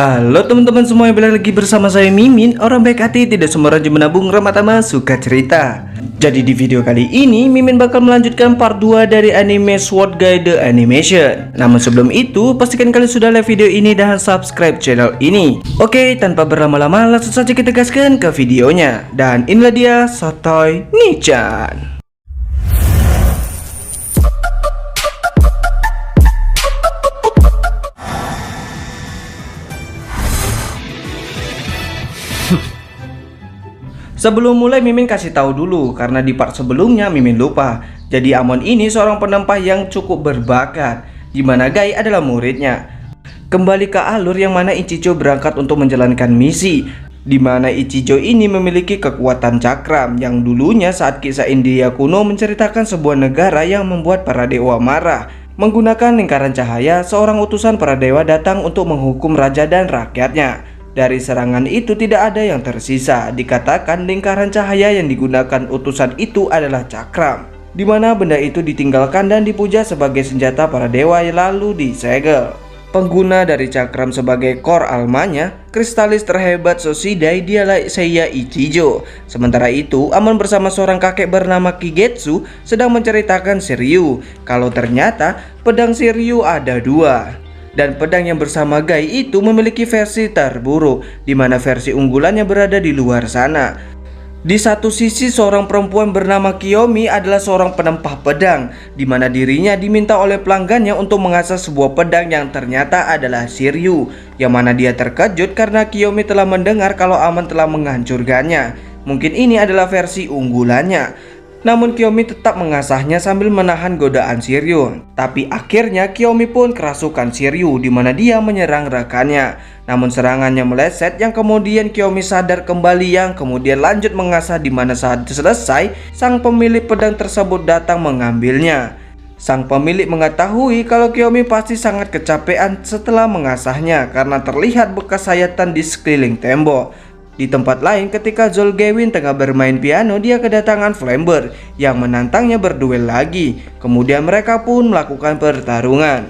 Halo teman-teman semua yang balik lagi bersama saya Mimin. Orang baik hati tidak semua rajin menabung, ramah tamah, suka cerita. Jadi di video kali ini Mimin bakal melanjutkan part 2 dari anime Sword Guide The Animation. Namun sebelum itu pastikan kalian sudah like video ini dan subscribe channel ini. Oke, tanpa berlama-lama langsung saja kita gaskan ke videonya. Dan inilah dia Sotoy Nichan. Sebelum mulai Mimin kasih tahu dulu karena di part sebelumnya Mimin lupa. Jadi Amon ini seorang penempah yang cukup berbakat, di mana Gai adalah muridnya. Kembali ke alur yang mana Ichijo berangkat untuk menjalankan misi, di mana Ichijo ini memiliki kekuatan cakram yang dulunya saat kisah India kuno menceritakan sebuah negara yang membuat para dewa marah. Menggunakan lingkaran cahaya, seorang utusan para dewa datang untuk menghukum raja dan rakyatnya. Dari serangan itu tidak ada yang tersisa. Dikatakan lingkaran cahaya yang digunakan utusan itu adalah cakram, di mana benda itu ditinggalkan dan dipuja sebagai senjata para dewa lalu disegel. Pengguna dari cakram sebagai core almanya, kristalis terhebat Soshidai dialah Seiya Ichijo. Sementara itu, Amon bersama seorang kakek bernama Kigetsu sedang menceritakan Shiryu kalau ternyata pedang Shiryu ada dua. Dan pedang yang bersama Gai itu memiliki versi terburuk, di mana versi unggulannya berada di luar sana. Di satu sisi seorang perempuan bernama Kiyomi adalah seorang penempah pedang, di mana dirinya diminta oleh pelanggannya untuk mengasah sebuah pedang yang ternyata adalah Shiryu, yang mana dia terkejut karena Kiyomi telah mendengar kalau Amon telah menghancurkannya. Mungkin ini adalah versi unggulannya. Namun Kiyomi tetap mengasahnya sambil menahan godaan Shiryu. Tapi akhirnya Kiyomi pun kerasukan Shiryu, di mana dia menyerang rekannya. Namun serangannya meleset yang kemudian Kiyomi sadar kembali yang kemudian lanjut mengasah, di mana saat selesai sang pemilik pedang tersebut datang mengambilnya. Sang pemilik mengetahui kalau Kiyomi pasti sangat kecapean setelah mengasahnya karena terlihat bekas sayatan di sekeliling tembok. Di tempat lain ketika Zolgewin tengah bermain piano, dia kedatangan Flamber yang menantangnya berduel lagi. Kemudian mereka pun melakukan pertarungan.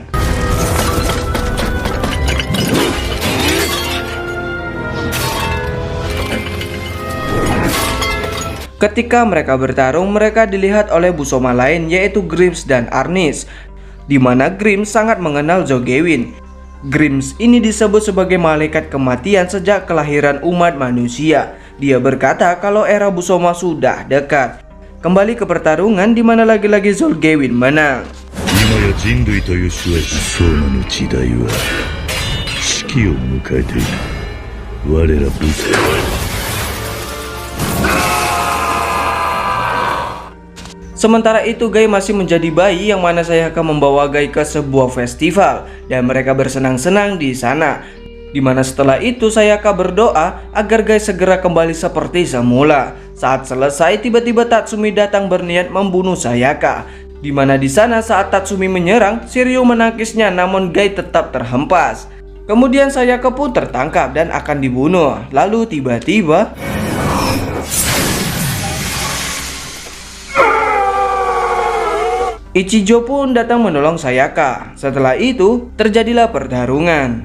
Ketika mereka bertarung, mereka dilihat oleh Busoma lain yaitu Grims dan Arnis, di mana Grims sangat mengenal Zolgewin. Grims ini disebut sebagai malaikat kematian sejak kelahiran umat manusia. Dia berkata kalau era Busoma sudah dekat. Kembali ke pertarungan di mana lagi-lagi Zolgewin menang. Sementara itu Gai masih menjadi bayi, yang mana saya akan membawa Gai ke sebuah festival dan mereka bersenang-senang di sana. Di mana setelah itu Sayaka berdoa agar Gai segera kembali seperti semula. Saat selesai tiba-tiba Tatsumi datang berniat membunuh Sayaka. Di mana di sana saat Tatsumi menyerang, Shiryu menangkisnya namun Gai tetap terhempas. Kemudian Sayaka pun tertangkap dan akan dibunuh. Lalu tiba-tiba Ichijo pun datang menolong Sayaka. Setelah itu terjadilah pertarungan.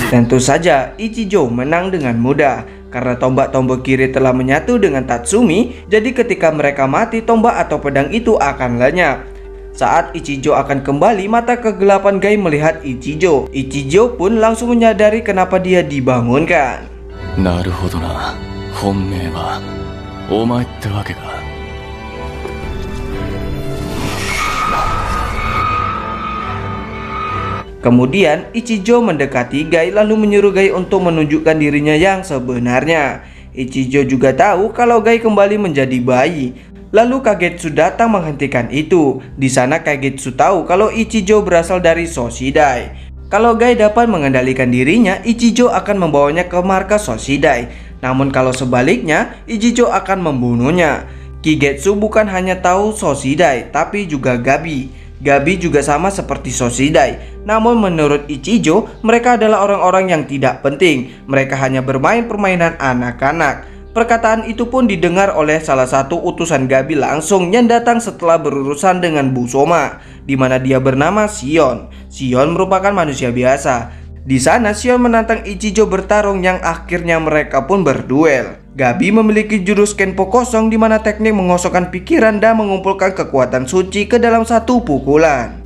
Tentu saja Ichijo menang dengan mudah karena tombak-tombak kiri telah menyatu dengan Tatsumi. Jadi ketika mereka mati, tombak atau pedang itu akan lenyap. Saat Ichijo akan kembali, mata kegelapan Gai melihat Ichijo. Ichijo pun langsung menyadari kenapa dia dibangunkan. Kemudian Ichijo mendekati Gai lalu menyuruh Gai untuk menunjukkan dirinya yang sebenarnya. Ichijo juga tahu kalau Gai kembali menjadi bayi. Lalu Kagetsu datang menghentikan itu. Di sana Kagetsu tahu kalau Ichijo berasal dari Soshidai. Kalau Gai dapat mengendalikan dirinya, Ichijo akan membawanya ke markas Soshidai. Namun kalau sebaliknya, Ichijo akan membunuhnya. Kigetsu bukan hanya tahu Soshidai, tapi juga Gabi. Gabi juga sama seperti Soshidai. Namun menurut Ichijo, mereka adalah orang-orang yang tidak penting. Mereka hanya bermain permainan anak-anak. Perkataan itu pun didengar oleh salah satu utusan Gabi langsung yang datang setelah berurusan dengan Busoma, di mana dia bernama Shion. Shion merupakan manusia biasa. Di sana Shion menantang Ichijo bertarung yang akhirnya mereka pun berduel. Gabi memiliki jurus Kenpo kosong di mana teknik mengosongkan pikiran dan mengumpulkan kekuatan suci ke dalam satu pukulan.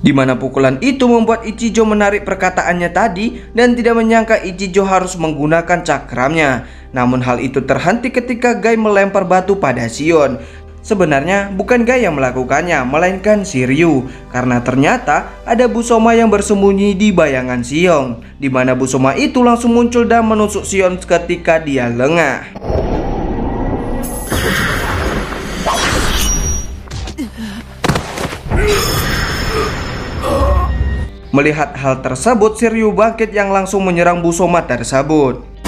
Di mana pukulan itu membuat Ichijo menarik perkataannya tadi dan tidak menyangka Ichijo harus menggunakan cakramnya. Namun hal itu terhenti ketika Gai melempar batu pada Shion. Sebenarnya bukan Gai yang melakukannya, melainkan Shiryu, karena ternyata ada Busoma yang bersembunyi di bayangan Shion, di mana Busoma itu langsung muncul dan menusuk Shion ketika dia lengah. Melihat hal tersebut, Shiryu bangkit yang langsung menyerang Busoma tersebut.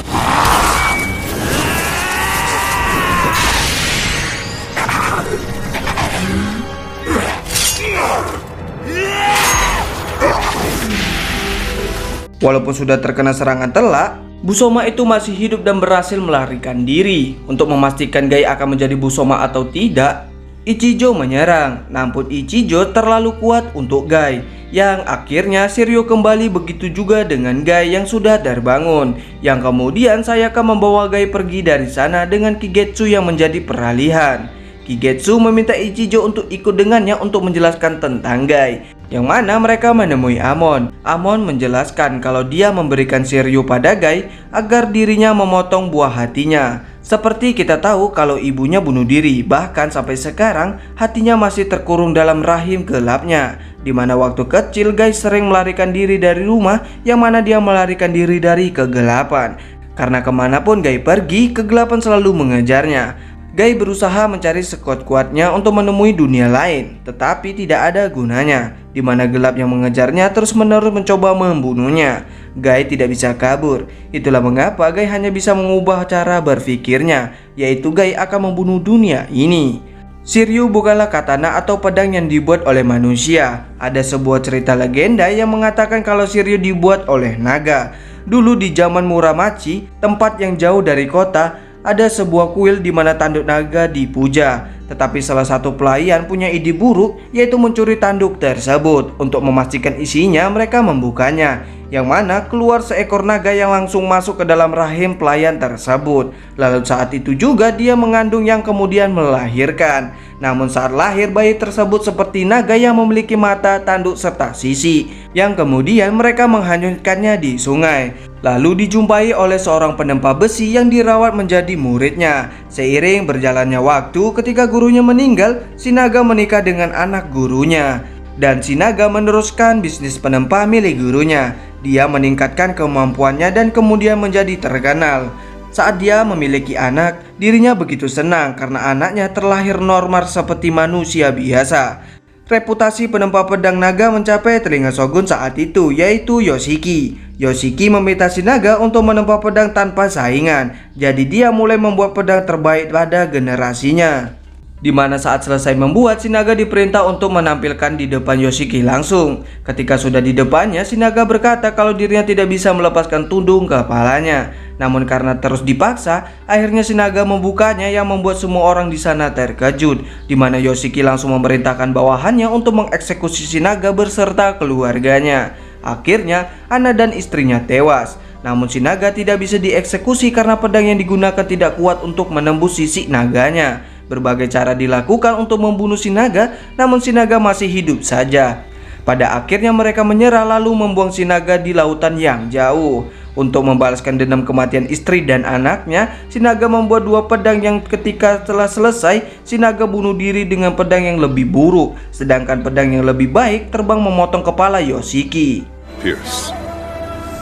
Walaupun sudah terkena serangan telak, Busoma itu masih hidup dan berhasil melarikan diri. Untuk memastikan Gai akan menjadi Busoma atau tidak, Ichijo menyerang. Namun Ichijo terlalu kuat untuk Gai, yang akhirnya Shiryu kembali, begitu juga dengan Gai yang sudah terbangun. Yang kemudian Sayaka membawa Gai pergi dari sana dengan Kigetsu yang menjadi peralihan. Kigetsu meminta Ichijo untuk ikut dengannya untuk menjelaskan tentang Gai, yang mana mereka menemui Amon. Amon menjelaskan kalau dia memberikan Shiryu pada Gai agar dirinya memotong buah hatinya. Seperti kita tahu kalau ibunya bunuh diri, bahkan sampai sekarang hatinya masih terkurung dalam rahim gelapnya. Di mana waktu kecil Gai sering melarikan diri dari rumah, yang mana dia melarikan diri dari kegelapan. Karena kemanapun Gai pergi, kegelapan selalu mengejarnya. Gai berusaha mencari sekuat-kuatnya untuk menemui dunia lain, tetapi tidak ada gunanya, di mana gelap yang mengejarnya terus-menerus mencoba membunuhnya. Gai tidak bisa kabur. Itulah mengapa Gai hanya bisa mengubah cara berpikirnya, yaitu Gai akan membunuh dunia ini. Shiryu bukanlah katana atau pedang yang dibuat oleh manusia. Ada sebuah cerita legenda yang mengatakan kalau Shiryu dibuat oleh naga. Dulu di zaman Muramachi, tempat yang jauh dari kota, ada sebuah kuil di mana tanduk naga dipuja. Tetapi salah satu pelayan punya ide buruk, yaitu mencuri tanduk tersebut. Untuk memastikan isinya, mereka membukanya, yang mana keluar seekor naga yang langsung masuk ke dalam rahim pelayan tersebut. Lalu saat itu juga dia mengandung yang kemudian melahirkan. Namun saat lahir, bayi tersebut seperti naga yang memiliki mata, tanduk, serta sisi, yang kemudian mereka menghanyutkannya di sungai. Lalu dijumpai oleh seorang penempa besi yang dirawat menjadi muridnya. Seiring berjalannya waktu, ketika gurunya meninggal, si naga menikah dengan anak gurunya. Dan si naga meneruskan bisnis penempa milik gurunya. Dia meningkatkan kemampuannya dan kemudian menjadi terkenal. Saat dia memiliki anak, dirinya begitu senang karena anaknya terlahir normal seperti manusia biasa. Reputasi penempa pedang naga mencapai telinga Shogun saat itu, yaitu Yoshiki. Yoshiki meminta si naga untuk menempa pedang tanpa saingan. Jadi dia mulai membuat pedang terbaik pada generasinya. Di mana saat selesai membuat, si naga diperintah untuk menampilkan di depan Yoshiki langsung. Ketika sudah di depannya, si naga berkata kalau dirinya tidak bisa melepaskan tundung kepalanya. Namun karena terus dipaksa, akhirnya si naga membukanya, yang membuat semua orang di sana terkejut. Di mana Yoshiki langsung memerintahkan bawahannya untuk mengeksekusi si naga berserta keluarganya. Akhirnya, anak dan istrinya tewas. Namun si naga tidak bisa dieksekusi karena pedang yang digunakan tidak kuat untuk menembus sisik naganya. Berbagai cara dilakukan untuk membunuh si naga, namun si naga masih hidup saja. Pada akhirnya mereka menyerah lalu membuang si naga di lautan yang jauh. Untuk membalaskan dendam kematian istri dan anaknya, si naga membuat dua pedang yang ketika telah selesai, si naga bunuh diri dengan pedang yang lebih buruk. Sedangkan pedang yang lebih baik terbang memotong kepala Yoshiki. Pierce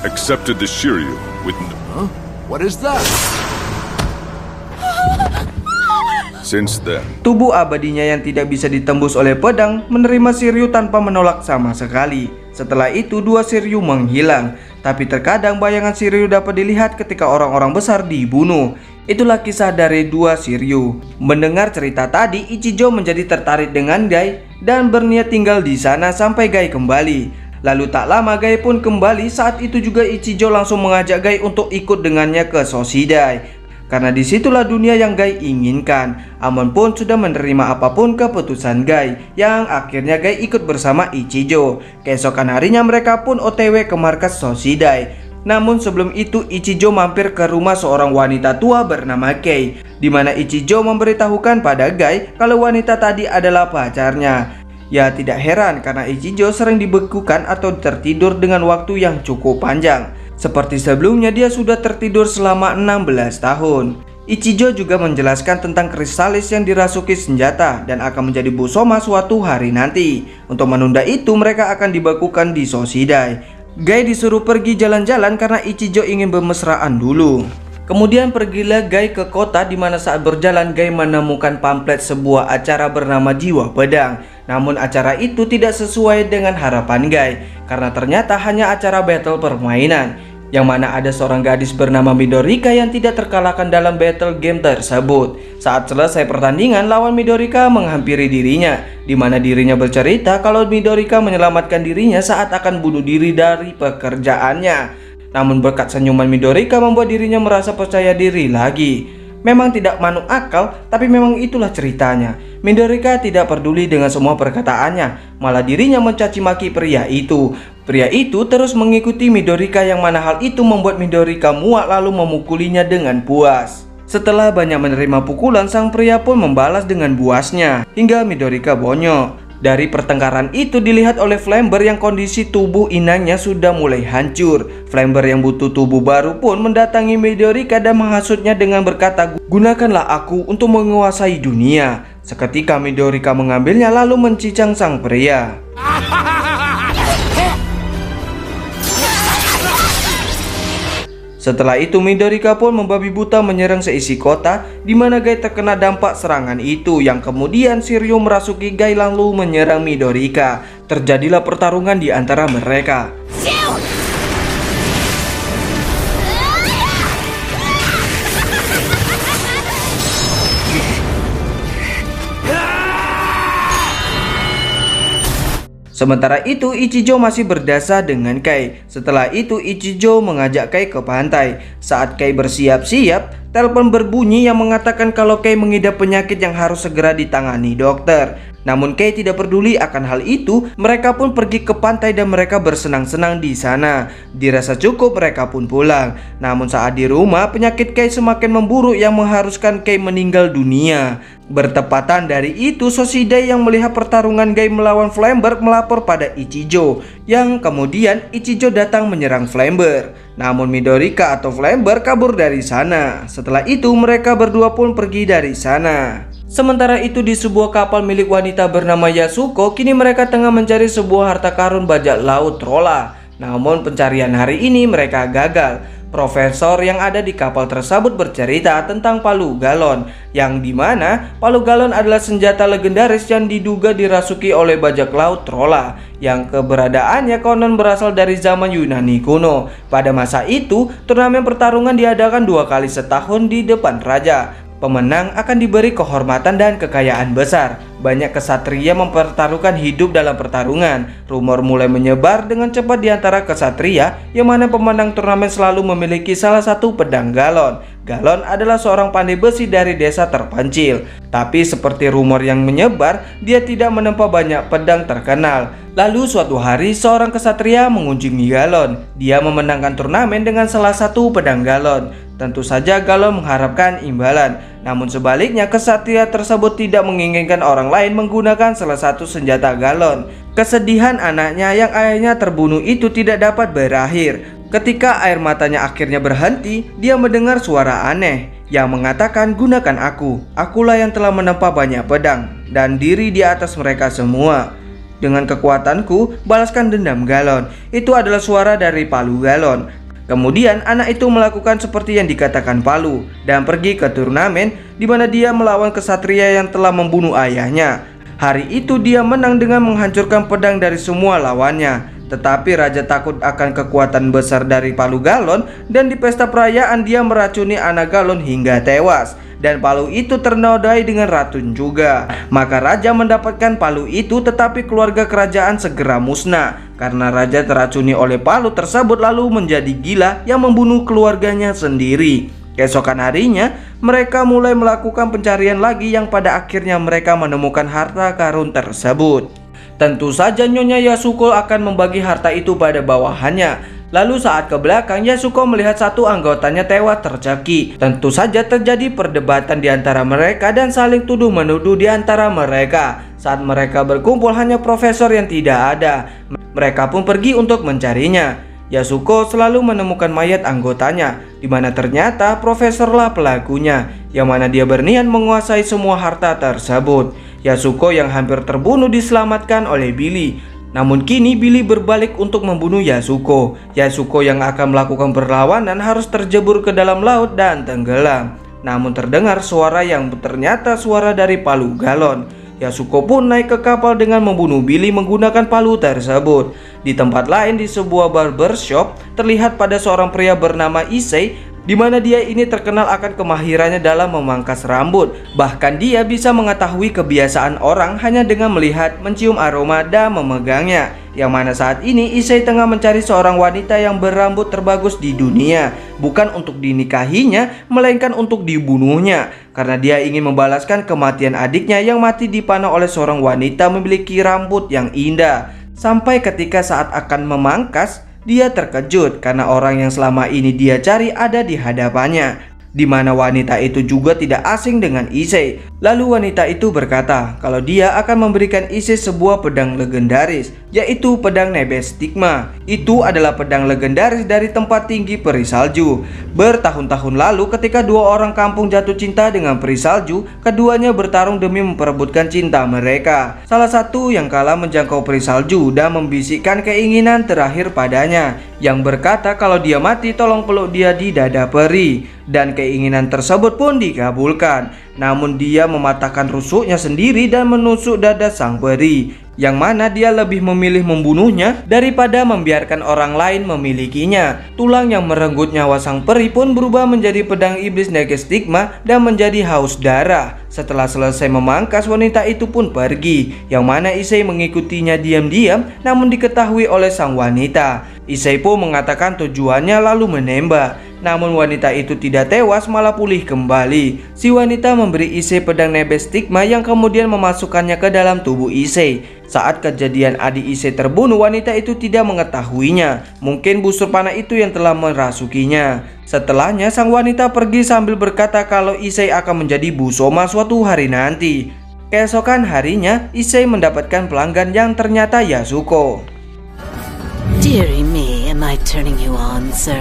accepted the Shiryu with What is that? Since then, tubuh abadinya yang tidak bisa ditembus oleh pedang menerima Shiryu tanpa menolak sama sekali. Setelah itu dua Shiryu menghilang. tapi terkadang bayangan Shiryu dapat dilihat ketika orang-orang besar dibunuh. Itulah kisah dari dua Shiryu. Mendengar cerita tadi, Ichijo menjadi tertarik dengan Gai dan berniat tinggal di sana sampai Gai kembali. Lalu tak lama Gai pun kembali. Saat itu juga Ichijo langsung mengajak Gai untuk ikut dengannya ke Soshidai, karena disitulah dunia yang Gai inginkan. Amon pun sudah menerima apapun keputusan Gai, yang akhirnya Gai ikut bersama Ichijo. Keesokan harinya mereka pun OTW ke markas Soshidai. Namun sebelum itu Ichijo mampir ke rumah seorang wanita tua bernama Kei, di mana Ichijo memberitahukan pada Gai kalau wanita tadi adalah pacarnya. Ya tidak heran karena Ichijo sering dibekukan atau tertidur dengan waktu yang cukup panjang. Seperti sebelumnya dia sudah tertidur selama 16 tahun. Ichijo juga menjelaskan tentang kristalis yang dirasuki senjata dan akan menjadi Busoma suatu hari nanti. Untuk menunda itu mereka akan dibekukan di Soshidai. Gai disuruh pergi jalan-jalan karena Ichijo ingin bermesraan dulu. Kemudian pergilah Gai ke kota, di mana saat berjalan Gai menemukan pamflet sebuah acara bernama Jiwa Pedang. Namun acara itu tidak sesuai dengan harapan Gai, karena ternyata hanya acara battle permainan, yang mana ada seorang gadis bernama Midorika yang tidak terkalahkan dalam battle game tersebut. Saat selesai pertandingan, lawan Midorika menghampiri dirinya, di mana dirinya bercerita kalau Midorika menyelamatkan dirinya saat akan bunuh diri dari pekerjaannya. Namun berkat senyuman Midorika membuat dirinya merasa percaya diri lagi. Memang tidak masuk akal, tapi memang itulah ceritanya. Midorika tidak peduli dengan semua perkataannya, malah dirinya mencaci maki pria itu. Pria itu terus mengikuti Midorika, yang mana hal itu membuat Midorika muak lalu memukulinya dengan puas. Setelah banyak menerima pukulan, sang pria pun membalas dengan buasnya hingga Midorika bonyok. Dari pertengkaran itu dilihat oleh Flamber yang kondisi tubuh inangnya sudah mulai hancur. Flamber yang butuh tubuh baru pun mendatangi Midorika dan menghasutnya dengan berkata, "Gunakanlah aku untuk menguasai dunia." Seketika Midorika mengambilnya lalu mencincang sang pria. Setelah itu Midorika pun membabi buta menyerang seisi kota, di mana Gai terkena dampak serangan itu, yang kemudian Shiryu merasuki Gai lalu menyerang Midorika. Terjadilah pertarungan di antara mereka. Sementara itu Ichijo masih berdasar dengan Kai. Setelah itu Ichijo mengajak Kai ke pantai. Saat Kai bersiap-siap, telepon berbunyi yang mengatakan kalau Kai mengidap penyakit yang harus segera ditangani dokter. Namun Kai tidak peduli akan hal itu. Mereka pun pergi ke pantai dan mereka bersenang-senang di sana. Dirasa cukup, mereka pun pulang. Namun saat di rumah, penyakit Kai semakin memburuk yang mengharuskan Kai meninggal dunia. Bertepatan dari itu, Soshidai yang melihat pertarungan Gai melawan Flamber melapor pada Ichijo, yang kemudian Ichijo datang menyerang Flamber. Namun Midorika atau Flamber kabur dari sana. Setelah itu mereka berdua pun pergi dari sana. Sementara itu di sebuah kapal milik wanita bernama Yasuko, kini mereka tengah mencari sebuah harta karun bajak laut Trolla. Namun pencarian hari ini mereka gagal. Profesor yang ada di kapal tersebut bercerita tentang palu galon, yang dimana palu galon adalah senjata legendaris yang diduga dirasuki oleh bajak laut Trolla, yang keberadaannya konon berasal dari zaman Yunani kuno. Pada masa itu, turnamen pertarungan diadakan 2 kali setahun di depan raja. Pemenang akan diberi kehormatan dan kekayaan besar. Banyak kesatria mempertaruhkan hidup dalam pertarungan. Rumor mulai menyebar dengan cepat di antara kesatria, yang mana pemenang turnamen selalu memiliki salah satu pedang galon. Galon adalah seorang pandai besi dari desa terpencil. Tapi seperti rumor yang menyebar, dia tidak menempa banyak pedang terkenal. Lalu suatu hari seorang kesatria mengunjungi Galon. Dia memenangkan turnamen dengan salah satu pedang galon. Tentu saja Galon mengharapkan imbalan. Namun sebaliknya kesatria tersebut tidak menginginkan orang lain menggunakan salah satu senjata Galon. Kesedihan anaknya yang ayahnya terbunuh itu tidak dapat berakhir. Ketika air matanya akhirnya berhenti, dia mendengar suara aneh yang mengatakan, "Gunakan aku. Akulah yang telah menempa banyak pedang dan diri di atas mereka semua. Dengan kekuatanku, balaskan dendam Galon." Itu adalah suara dari palu galon. Kemudian anak itu melakukan seperti yang dikatakan Palu dan pergi ke turnamen, di mana dia melawan kesatria yang telah membunuh ayahnya. Hari itu dia menang dengan menghancurkan pedang dari semua lawannya. Tetapi raja takut akan kekuatan besar dari palu galon, dan di pesta perayaan dia meracuni anak galon hingga tewas. Dan palu itu ternodai dengan racun juga. Maka raja mendapatkan palu itu, tetapi keluarga kerajaan segera musnah karena raja teracuni oleh palu tersebut lalu menjadi gila yang membunuh keluarganya sendiri. Keesokan harinya mereka mulai melakukan pencarian lagi yang pada akhirnya mereka menemukan harta karun tersebut. Tentu saja Nyonya Yasuko akan membagi harta itu pada bawahannya. Lalu saat ke belakang, Yasuko melihat satu anggotanya tewas tercekik. Tentu saja terjadi perdebatan di antara mereka dan saling tuduh-menuduh di antara mereka. Saat mereka berkumpul hanya profesor yang tidak ada. Mereka pun pergi untuk mencarinya. Yasuko selalu menemukan mayat anggotanya, di mana ternyata profesorlah pelakunya, yang mana dia berniat menguasai semua harta tersebut. Yasuko yang hampir terbunuh diselamatkan oleh Billy. Namun kini Billy berbalik untuk membunuh Yasuko. Yasuko yang akan melakukan perlawanan harus terjebur ke dalam laut dan tenggelam. Namun terdengar suara yang ternyata suara dari palu galon. Yasuko pun naik ke kapal dengan membunuh Billy menggunakan palu tersebut. Di tempat lain di sebuah barbershop terlihat pada seorang pria bernama Issei, di mana dia ini terkenal akan kemahirannya dalam memangkas rambut. Bahkan dia bisa mengetahui kebiasaan orang hanya dengan melihat, mencium aroma dan memegangnya. Yang mana saat ini Issei tengah mencari seorang wanita yang berambut terbagus di dunia, bukan untuk dinikahinya, melainkan untuk dibunuhnya, karena dia ingin membalaskan kematian adiknya yang mati dipanah oleh seorang wanita memiliki rambut yang indah. Sampai ketika saat akan memangkas, dia terkejut karena orang yang selama ini dia cari ada di hadapannya, di mana wanita itu juga tidak asing dengan Issei. Lalu wanita itu berkata kalau dia akan memberikan Issei sebuah pedang legendaris, yaitu pedang Nebes Stigma. Itu adalah pedang legendaris dari tempat tinggi peri salju. Bertahun-tahun lalu ketika dua orang kampung jatuh cinta dengan peri salju, keduanya bertarung demi memperebutkan cinta mereka. Salah satu yang kalah menjangkau peri salju dan membisikkan keinginan terakhir padanya, yang berkata kalau dia mati tolong peluk dia di dada peri. Dan keinginan tersebut pun dikabulkan. Namun dia mematahkan rusuknya sendiri dan menusuk dada sang peri, yang mana dia lebih memilih membunuhnya daripada membiarkan orang lain memilikinya. Tulang yang merenggut nyawa sang peri pun berubah menjadi pedang iblis Nebes Stigma dan menjadi haus darah. Setelah selesai memangkas, wanita itu pun pergi, yang mana Issei mengikutinya diam-diam namun diketahui oleh sang wanita. Issei pun mengatakan tujuannya lalu menembak. Namun wanita itu tidak tewas, malah pulih kembali. Si wanita memberi Issei pedang Nebes Stigma yang kemudian memasukkannya ke dalam tubuh Issei. Saat kejadian adik Issei terbunuh, wanita itu tidak mengetahuinya. Mungkin busur panah itu yang telah merasukinya. Setelahnya sang wanita pergi sambil berkata kalau Issei akan menjadi Busoma suatu hari nanti. Keesokan harinya Issei mendapatkan pelanggan yang ternyata Yasuko. Dearie me, am I turning you on, sir?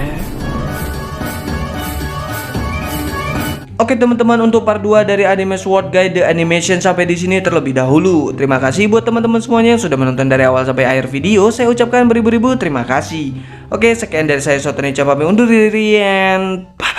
Oke teman-teman, untuk part 2 dari anime Sword Guide The Animation sampai di sini terlebih dahulu. Terima kasih buat teman-teman semuanya yang sudah menonton dari awal sampai akhir video. Saya ucapkan beribu-ribu terima kasih. Oke, sekian dari saya, Sotoni, pamit undur diri, and bye.